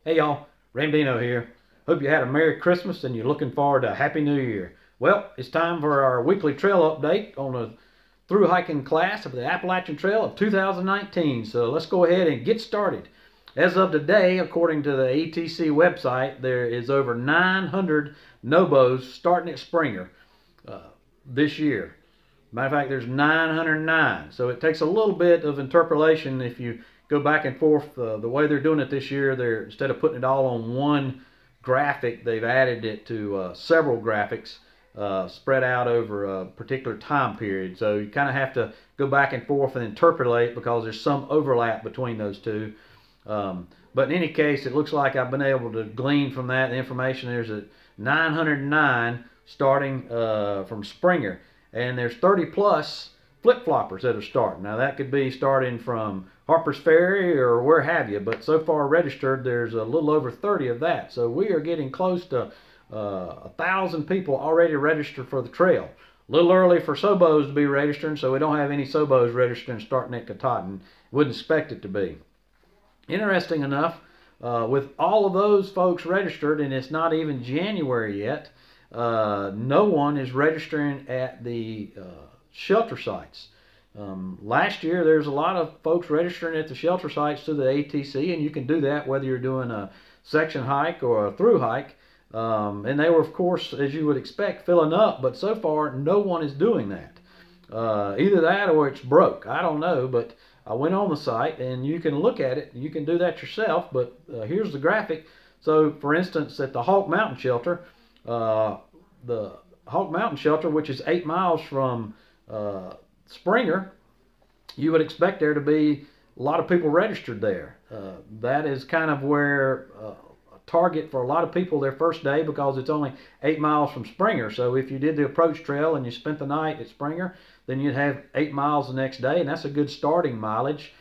Hey y'all, Ramdino here. Hope you had a Merry Christmas and you're looking forward to a Happy New Year. Well, it's time for our weekly trail update on a through hiking class of the Appalachian Trail of 2019. So let's go ahead and get started. As of today, according to the ATC website, there is over 900 NOBOs starting at Springer this year. Matter of fact, there's 909. So it takes a little bit of interpolation if you go back and forth. The way they're doing it this year, they're instead of putting it all on one graphic, they've added it to several graphics spread out over a particular time period. So you kind of have to go back and forth and interpolate because there's some overlap between those two. But in any case, it looks like I've been able to glean from that information. There's a 909 starting from Springer, and there's 30 plus flip-floppers that are starting. Now that could be starting from Harper's Ferry or where have you, but so far registered there's a little over 30 of that. So we are getting close to 1,000 people already registered for the trail. A little early for Sobos to be registering, so we don't have any Sobos registering starting at Katahdin. Wouldn't expect it to be. Interesting enough, with all of those folks registered, and it's not even January yet, no one is registering at the shelter sites. Last year, there's a lot of folks registering at the shelter sites to the ATC, and you can do that whether you're doing a section hike or a through hike. And they were, of course, as you would expect, filling up, but so far, no one is doing that. Either that or it's broke. I don't know, but I went on the site and you can look at it. You can do that yourself, but here's the graphic. So, for instance, at the Hawk Mountain Shelter, which is 8 miles from Springer, you would expect there to be a lot of people registered there. That is kind of where a target for a lot of people their first day, because it's only 8 miles from Springer. So if you did the approach trail and you spent the night at Springer, then you'd have 8 miles the next day, and that's a good starting mileage.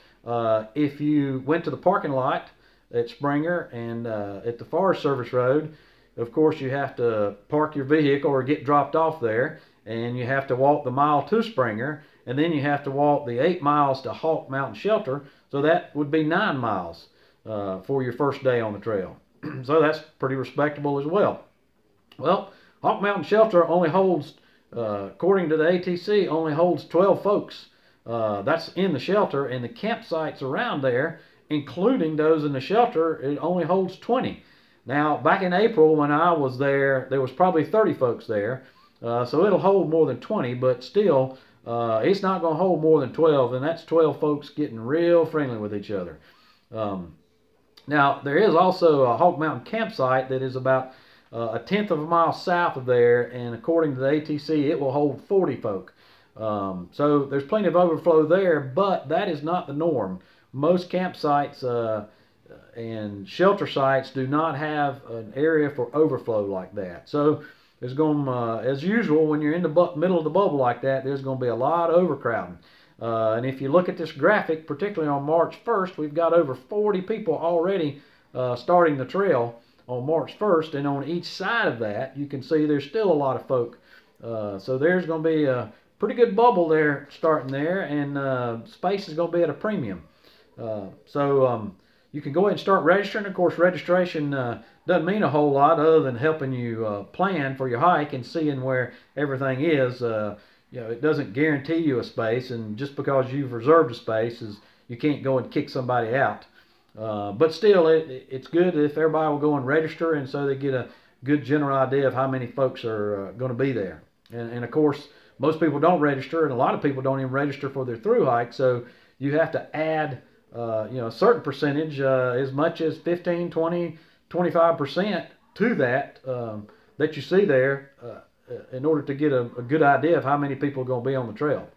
If you went to the parking lot at Springer and at the Forest Service Road, of course you have to park your vehicle or get dropped off there, and you have to walk the mile to Springer, and then you have to walk the 8 miles to Hawk Mountain Shelter. So that would be 9 miles for your first day on the trail. So that's pretty respectable as well. Well, Hawk Mountain Shelter only holds, according to the ATC, only holds 12 folks. That's in the shelter, and the campsites around there, including those in the shelter, it only holds 20. Now, back in April when I was there, there was probably 30 folks there. So it'll hold more than 20, but still, it's not going to hold more than 12, and that's 12 folks getting real friendly with each other. Now, there is also a Hawk Mountain campsite that is about a tenth of a mile south of there, and according to the ATC, it will hold 40 folk. So there's plenty of overflow there, but that is not the norm. Most campsites and shelter sites do not have an area for overflow like that. So there's going as usual, when you're in the middle of the bubble like that, there's going to be a lot of overcrowding. And if you look at this graphic, particularly on March 1st, we've got over 40 people already starting the trail on March 1st. And on each side of that, you can see there's still a lot of folk. So there's going to be a pretty good bubble there starting there, and space is going to be at a premium. You can go ahead and start registering. Of course, registration doesn't mean a whole lot other than helping you plan for your hike and seeing where everything is. It doesn't guarantee you a space, and just because you've reserved a space is you can't go and kick somebody out. But still, it's good if everybody will go and register, and so they get a good general idea of how many folks are going to be there. And of course, most people don't register, and a lot of people don't even register for their through hike, so you have to add a certain percentage, as much as 15, 20, 25% to that that you see there, in order to get a good idea of how many people are going to be on the trail.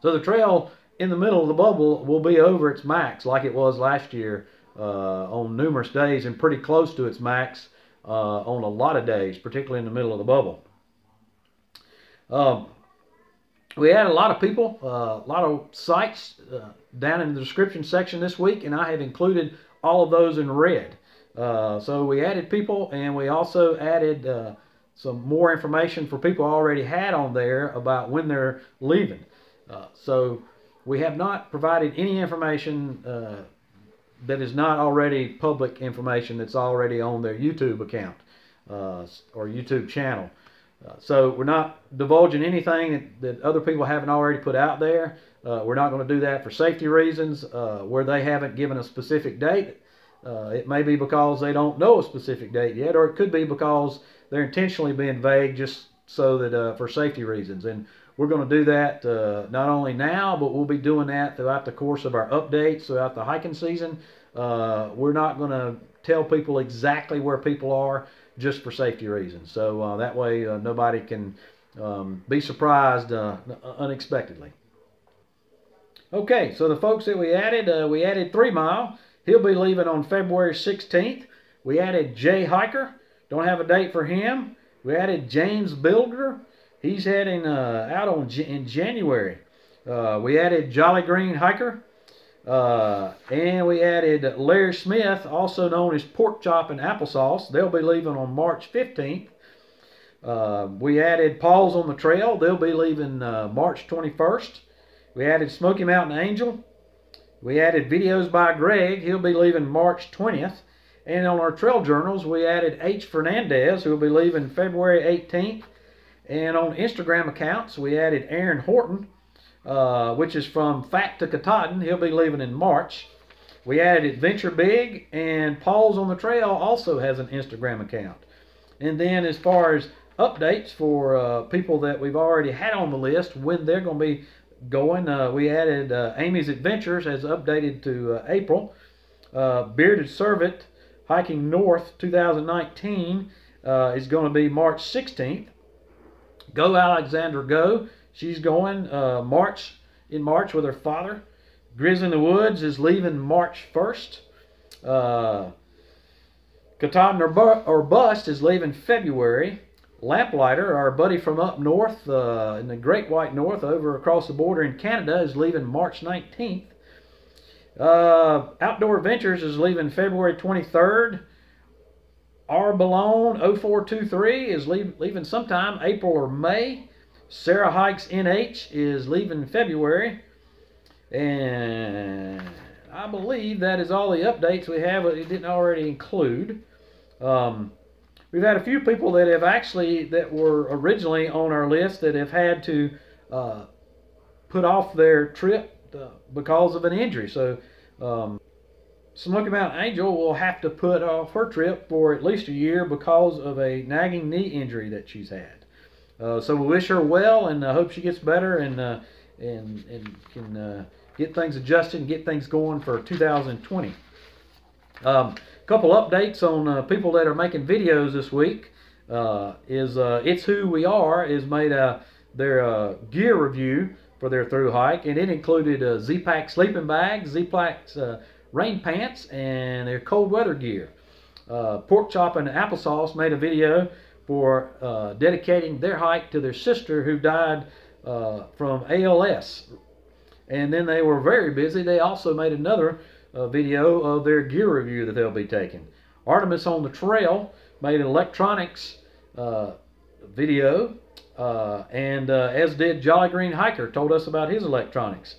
So the trail in the middle of the bubble will be over its max like it was last year on numerous days, and pretty close to its max on a lot of days, particularly in the middle of the bubble. We had a lot of people, a lot of sites down in the description section this week, and I have included all of those in red. So we added people, and we also added some more information for people already had on there about when they're leaving. So we have not provided any information that is not already public information that's already on their YouTube account or YouTube channel. So we're not divulging anything that other people haven't already put out there. We're not going to do that for safety reasons where they haven't given a specific date. It may be because they don't know a specific date yet, or it could be because they're intentionally being vague just so that for safety reasons. And we're going to do that not only now, but we'll be doing that throughout the course of our updates throughout the hiking season. We're not going to tell people exactly where people are just for safety reasons. So that way nobody can be surprised unexpectedly. Okay, so the folks that we added 3 Mile. He'll be leaving on February 16th. We added Jay Hiker. Don't have a date for him. We added James Builder. He's heading out in January. We added Jolly Green Hiker. And we added Larry Smith, also known as Pork Chop and Applesauce. They'll be leaving on March 15th. We added Paws on the Trail. They'll be leaving March 21st. We added Smoky Mountain Angel. We added Videos by Greg. He'll be leaving March 20th. And on our trail journals, we added H. Fernandez, who will be leaving February 18th. And on Instagram accounts, we added Aaron Horton, which is from Fat to Katahdin. He'll be leaving in March. We added Adventure Big, and Paws on the Trail also has an Instagram account. And then as far as updates for people that we've already had on the list, when they're going to be going, we added Amy's Adventures as updated to April. Bearded Servant Hiking North 2019 is going to be March 16th. Go Alexandra Go, she's going in March with her father. Grizz in the Woods is leaving March 1st. Katahdin or Bust is leaving February. Lamplighter, our buddy from up north in the Great White North over across the border in Canada, is leaving March 19th. Outdoor Adventures is leaving February 23rd. R. Balone 0423 is leaving sometime April or May. Sarah Hikes NH is leaving February. And I believe that is all the updates we have that it didn't already include. We've had a few people that were originally on our list that have had to put off their trip because of an injury. So Smoky Mountain Angel will have to put off her trip for at least a year because of a nagging knee injury that she's had. So we wish her well and hope she gets better and can get things adjusted and get things going for 2020. Couple updates on people that are making videos this week. It's Who We Are is made their gear review for their thru hike, and it included Z-Pack sleeping bags, Z-Pack's rain pants, and their cold weather gear. Pork Chop and Applesauce made a video for dedicating their hike to their sister who died from ALS. And then they were very busy. They also made another video of their gear review that they'll be taking. Artemis on the Trail made an electronics video, and as did Jolly Green Hiker, told us about his electronics.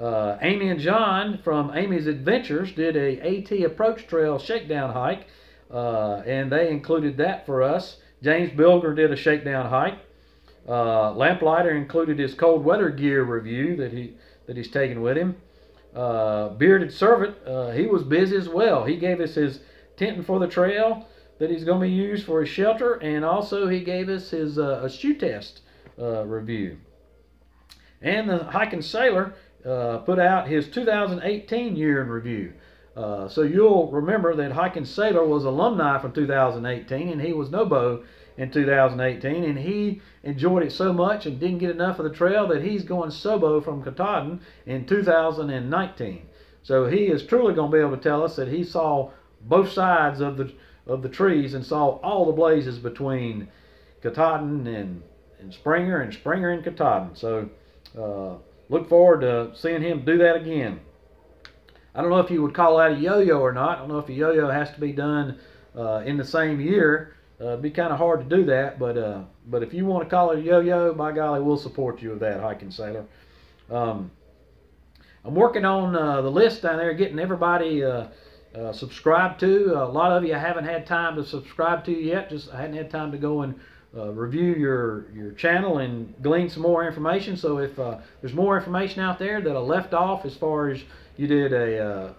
Amy and John from Amy's Adventures did a AT Approach Trail shakedown hike, and they included that for us. James Bilger did a shakedown hike. Lamplighter included his cold weather gear review that he's taking with him. Bearded Servant, he was busy as well. He gave us his tenting for the trail that he's going to be used for his shelter, and also he gave us his a shoe test review. And the Hiking Sailor put out his 2018 year in review. So you'll remember that Hiking Sailor was alumni from 2018, and he was NOBO in 2018, and he enjoyed it so much and didn't get enough of the trail that he's going SOBO from Katahdin in 2019. So he is truly going to be able to tell us that he saw both sides of the trees and saw all the blazes between Katahdin and Springer and Katahdin. So look forward to seeing him do that again. I don't know if you would call that a yo-yo or not. I don't know if a yo-yo has to be done in the same year. It'd be kind of hard to do that, but if you want to call it a yo-yo, by golly, we'll support you with that, Hiking Sailor. I'm working on the list down there, getting everybody subscribed to. A lot of you I haven't had time to subscribe to yet. Just I hadn't had time to go and review your channel and glean some more information. So if there's more information out there that I left off as far as you did a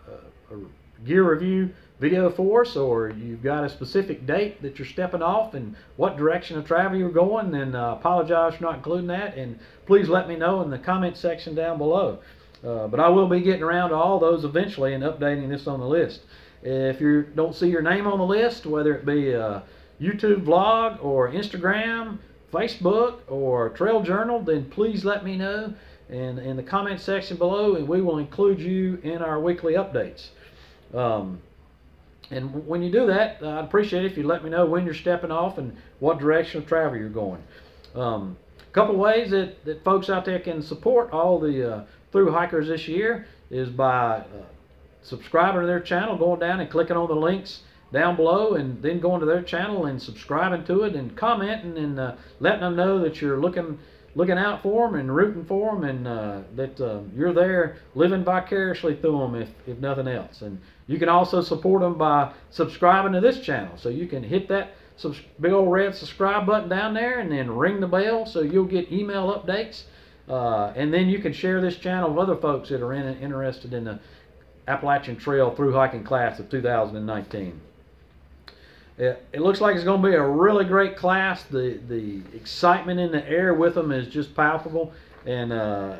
gear review video for us, or you've got a specific date that you're stepping off and what direction of travel you're going, then apologize for not including that, and please let me know in the comment section down below. But I will be getting around to all those eventually and updating this on the list. If you don't see your name on the list, whether it be a YouTube vlog or Instagram, Facebook, or Trail Journal, then please let me know in the comment section below, and we will include you in our weekly updates. And when you do that, I'd appreciate it if you let me know when you're stepping off and what direction of travel you're going. A couple ways that folks out there can support all the thru hikers this year is by subscribing to their channel, going down and clicking on the links down below, and then going to their channel and subscribing to it and commenting and letting them know that you're looking out for them and rooting for them, and that you're there living vicariously through them if nothing else. And you can also support them by subscribing to this channel. So you can hit that big old red subscribe button down there and then ring the bell so you'll get email updates. And then you can share this channel with other folks that are interested in the Appalachian Trail thru hiking class of 2019. It looks like it's going to be a really great class. The excitement in the air with them is just palpable, and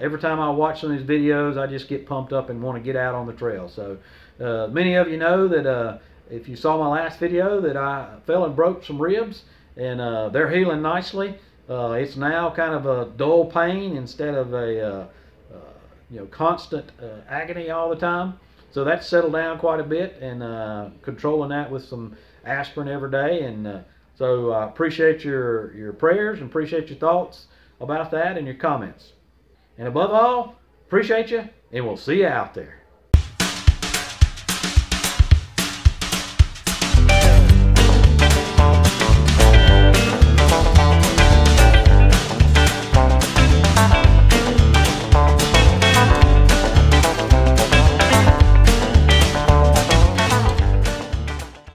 every time I watch some of these videos, I just get pumped up and want to get out on the trail. So many of you know that if you saw my last video, that I fell and broke some ribs, and they're healing nicely. It's now kind of a dull pain instead of a constant agony all the time. So that's settled down quite a bit, and controlling that with some aspirin every day. And so I appreciate your prayers and appreciate your thoughts about that and your comments. And above all, appreciate you, and we'll see you out there.